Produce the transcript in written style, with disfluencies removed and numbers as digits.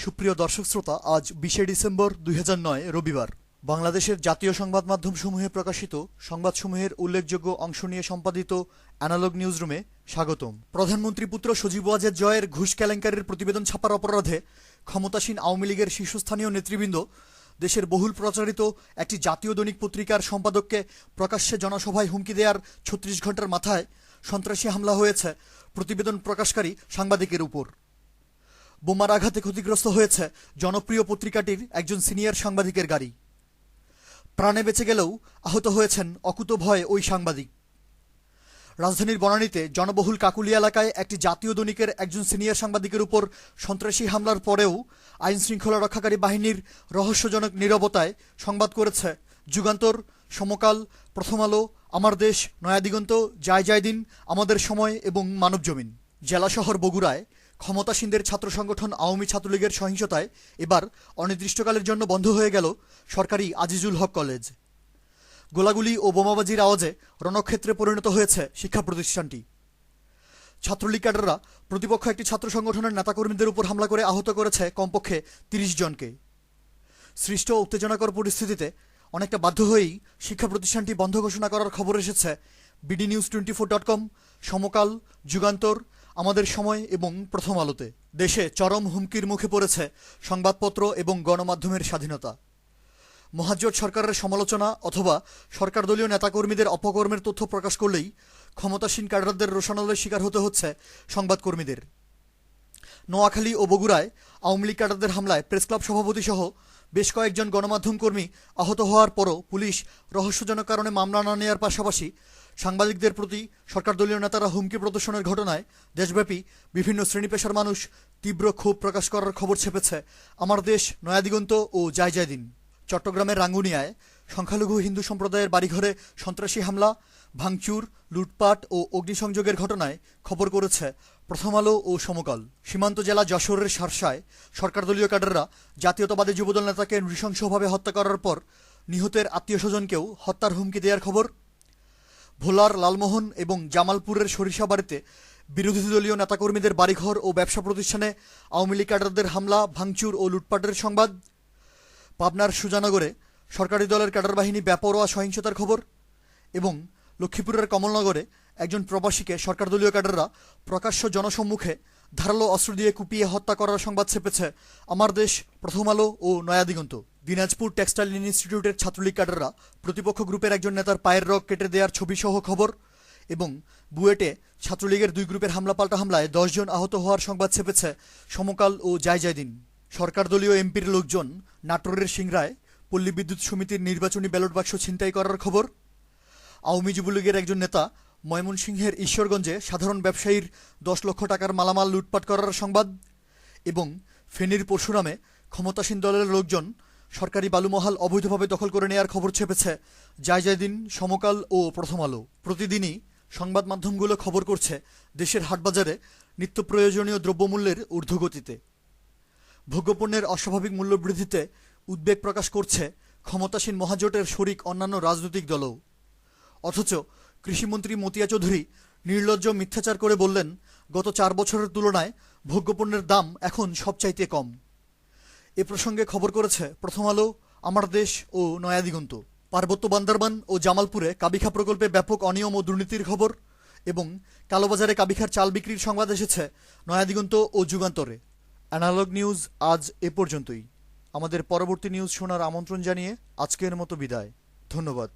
সুপ্রিয় দর্শক শ্রোতা, আজ 20শে ডিসেম্বর 2009 রবিবার। বাংলাদেশের জাতীয় সংবাদ মাধ্যমসমূহে প্রকাশিত সংবাদসমূহের উল্লেখযোগ্য অংশ নিয়ে সম্পাদিত অ্যানালগ নিউজরুমে স্বাগতম। প্রধানমন্ত্রী পুত্র সজীব ওয়াজেদ জয়ের ঘুষ কেলেঙ্কারির প্রতিবেদন ছাপার অপরাধে ক্ষমতাসীন আওয়ামী লীগের শীর্ষস্থানীয় নেতৃবৃন্দ দেশের বহুল প্রচারিত একটি জাতীয় দৈনিক পত্রিকার সম্পাদককে প্রকাশ্যে জনসভায় হুমকি দেওয়ার 36 ঘন্টার মাথায় সন্ত্রাসী হামলা হয়েছে প্রতিবেদন প্রকাশকারী সাংবাদিকের উপর। বোমার আঘাতে ক্ষতিগ্রস্ত হয়েছে জনপ্রিয় পত্রিকাটির একজন সিনিয়র সাংবাদিকের গাড়ি। প্রাণে বেঁচে গেলেও আহত হয়েছেন অকুতোভয় ওই সাংবাদিক। রাজধানীর বনানীতে জনবহুল কাকুলিয়া এলাকায় একটি জাতীয় দৈনিকের একজন সিনিয়র সাংবাদিকের উপর সন্ত্রাসী হামলার পরেও আইন শৃঙ্খলা রক্ষাকারী বাহিনীর রহস্যজনক নীরবতায় সংবাদ করেছে যুগান্তর, সমকাল, প্রথম আলো, আমার দেশ, নয়াদিগন্ত, যায় দিন, আমাদের সময় এবং মানবজমিন। জেলা শহর বগুড়ায় ক্ষমতাসীনদের ছাত্র সংগঠন আওয়ামী ছাত্রলীগের সহিংসতায় এবার অনির্দিষ্টকালের জন্য বন্ধ হয়ে গেল সরকারি আজিজুল হক কলেজ। গোলাগুলি ও বোমাবাজির আওয়াজে রণক্ষেত্রে পরিণত হয়েছে শিক্ষা প্রতিষ্ঠানটি। ছাত্রলীগ ক্যাডাররা প্রতিপক্ষ একটি ছাত্র সংগঠনের নেতাকর্মীদের উপর হামলা করে আহত করেছে কমপক্ষে 30 জনকে। সৃষ্ট উত্তেজনাকর পরিস্থিতিতে অনেকটা বাধ্য হয়েই শিক্ষা প্রতিষ্ঠানটি বন্ধ ঘোষণা করার খবর এসেছে bdnews24.com, সমকাল, যুগান্তর, আমাদের সময় এবং প্রথম আলোতে। দেশে চরম হুমকির মুখে পড়েছে সংবাদপত্র এবং গণমাধ্যমের স্বাধীনতা। মহাজোট সরকারের সমালোচনা অথবা সরকারদলীয় নেতাকর্মীদের অপকর্মের তথ্য প্রকাশ করলেই ক্ষমতাসীন ক্যাডারদের রোষানলের শিকার হতে হচ্ছে সংবাদকর্মীদের। নোয়াখালী ও বগুড়ায় আওয়ামী লীগ ক্যাডারদের হামলায় প্রেসক্লাব সভাপতি সহ বেশ কয়েকজন গণমাধ্যম কর্মী আহত হওয়ার পরও পুলিশ রহস্যজনক কারণে মামলা না নেওয়ার পাশাপাশি সাংবাদিকদের প্রতি সরকারদলীয় নেতারা হুমকি প্রদর্শনের ঘটনায় দেশব্যাপী বিভিন্ন শ্রেণী পেশার মানুষ তীব্র ক্ষোভ প্রকাশ করার খবর ছেপেছে আমার দেশ, নয়াদিগন্ত ও যায় দিন। চট্টগ্রামের রাঙ্গুনিয়ায় সংখ্যালঘু হিন্দু সম্প্রদায়ের বাড়িঘরে সন্ত্রাসী হামলা, ভাঙচুর, লুটপাট ও অগ্নিসংযোগের ঘটনায় খবর করেছে প্রথম আলো ও সমকাল। সীমান্ত জেলা যশোরের শার্শায় সরকারদলীয় ক্যাডাররা জাতীয়তাবাদী যুবদল নেতাকে নৃশংসভাবে হত্যা করার পর নিহতের আত্মীয় স্বজনকেও হত্যার হুমকি দেওয়ার খবর। ভোলার লালমোহন এবং জামালপুরের সরিষাবাড়িতে বিরোধী দলীয় নেতাকর্মীদের বাড়িঘর ও ব্যবসা প্রতিষ্ঠানে আওয়ামী লীগ ক্যাডারদের হামলা, ভাঙচুর ও লুটপাটের সংবাদ। পাবনার সুজানগরে সরকারি দলের ক্যাডার বাহিনী বেপরোয়া সহিংসতার খবর এবং লক্ষ্মীপুরের কমলনগরে একজন প্রবাসীকে সরকারদলীয় ক্যাডাররা প্রকাশ্য জনসম্মুখে ধারালো অস্ত্র দিয়ে কুপিয়ে হত্যা করার সংবাদ ছেপেছে আমার দেশ, প্রথম আলো ও নয়াদিগন্ত। দিনাজপুর টেক্সটাইল ইনস্টিটিউটের ছাত্রলীগ ক্যাডাররা প্রতিপক্ষ গ্রুপের একজন নেতার পায়ের রগ কেটে দেওয়ার ছবিসহ খবর এবং বুয়েটে ছাত্রলীগের 2 গ্রুপের হামলাপাল্টা হামলায় 10 জন আহত হওয়ার সংবাদ ছেপেছে সমকাল ও যায় দিন। সরকার দলীয় এমপির লোকজন নাটোরের সিংড়ায় পল্লী বিদ্যুৎ সমিতির নির্বাচনী ব্যালট বাক্স ছিনতাই করার খবর। আওয়ামী যুবলীগের একজন নেতা ময়মনসিংহের ঈশ্বরগঞ্জে সাধারণ ব্যবসায়ীর 10 লক্ষ টাকার মালামাল লুটপাট করার সংবাদ এবং ফেনীর পরশুরামে ক্ষমতাসীন দলের লোকজন সরকারি বালুমহাল অবৈধভাবে দখল করে নেওয়ার খবর ছেপেছে যায় দিন, সমকাল ও প্রথম আলো। প্রতিদিনই সংবাদ মাধ্যমগুলো খবর করছে দেশের হাটবাজারে নিত্য প্রয়োজনীয় দ্রব্যমূল্যের ঊর্ধ্বগতিতে। ভোগ্যপণ্যের অস্বাভাবিক মূল্যবৃদ্ধিতে উদ্বেগ প্রকাশ করছে ক্ষমতাসীন মহাজোটের শরিক অন্যান্য রাজনৈতিক দলও। অথচ কৃষিমন্ত্রী মতিয়া চৌধুরী নির্লজ্জ মিথ্যাচার করে বললেন গত 4 বছরের তুলনায় ভোগ্যপণ্যের দাম এখন সবচাইতে কম। এ প্রসঙ্গে খবর করেছে প্রথম আলো, আমার দেশ ও নয়াদিগন্ত। পার্বত্য বান্দরবান ও জামালপুরে কাবিখা প্রকল্পে ব্যাপক অনিয়ম ও দুর্নীতির খবর এবং কালোবাজারে কাবিখার চাল বিক্রির সংবাদ এসেছে নয়াদিগন্ত ও যুগান্তরে। অ্যানালগ নিউজ আজ এ পর্যন্তই। আমাদের পরবর্তী নিউজ শোনার আমন্ত্রণ জানিয়ে আজকের মতো বিদায়। ধন্যবাদ।